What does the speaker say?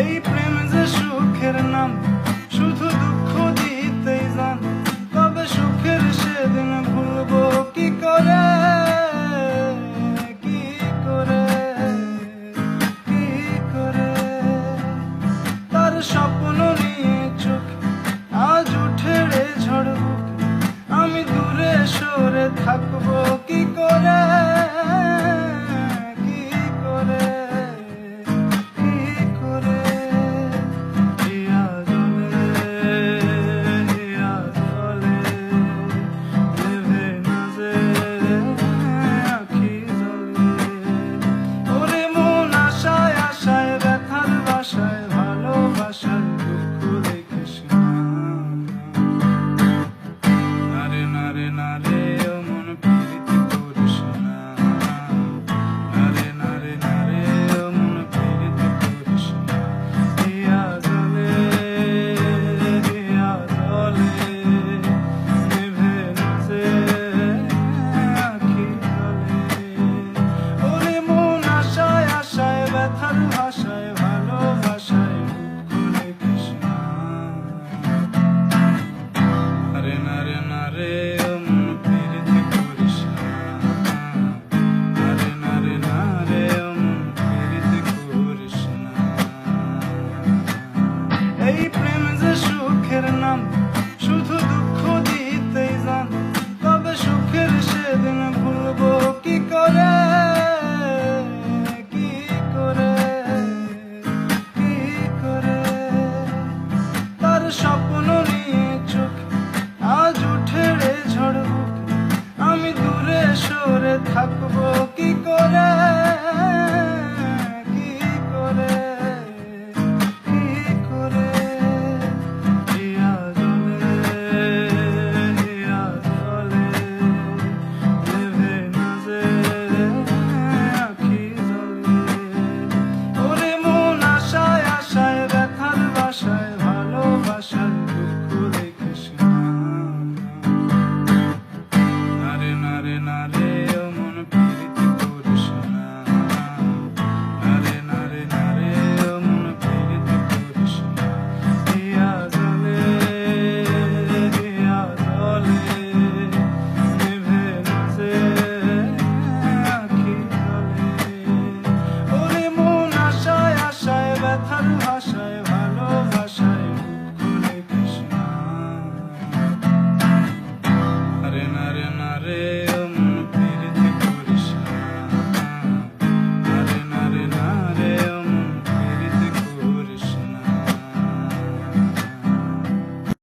এই প্রেম যে সুখের নাম, শুধু দুঃখ দিতেই জান। তবে সুখের সেদিন ভুলবো কি করে, কি করে, কি করে। তার স্বপ্ন নিয়ে চোখ আজ উঠে রে ঝড় বুক। আমি দূরে সরে থাকবো কি করে, কি করে, কি করে। হিয়া জলে, হিয়া জলে, নেভে না যে আখি জলে। ওরে মন আশায় আশায়, ব্যথার বাসায়, ভালোবাসার দুঃখ দেখিস না। নারে নারে নারে ও মন প্রীতি করিস না। নারে নারে নারে ও মন প্রীতি করিস না। হিয়া জলে, হিয়া জলে, নেভে না যে আখি জলে। ওরে মন আশায় আশায়, ব্যথার ভাষায়, ভালোবাসায় দুঃখ দেখিস না। নারে নারে নারে ও মন প্রীতি করিস না। নারে নারে নারে ও মন প্রীতি করিস না। এই প্রেম যে সুখের নাম, শুধু দুঃখ দিতেই জান। তবে সুখের সেদিন ভুলবো কি করে, কি করে, কি করে। তার স্বপ্ন নিয়ে চোখ আজ উঠে রে ঝড় বুক। আমি দূরে সরে থাকবো কি করে, কি করে, কি করে। হিয়া জলে, হিয়া জলে, নেভে না যে আখি জলে। ওরে মন আশায় আশায়, ব্যথার বাসায়, ভালোবাসার দুঃখ দেখিস না। নারে নারে নারে ও মন প্রীতি করিস না। নারে নারে নারে ও মন প্রীতি করিস না। হিয়া জলে, হিয়া জলে, নেভে না যে আখি জলে। ওরে মন আশায় আশায়, ব্যথার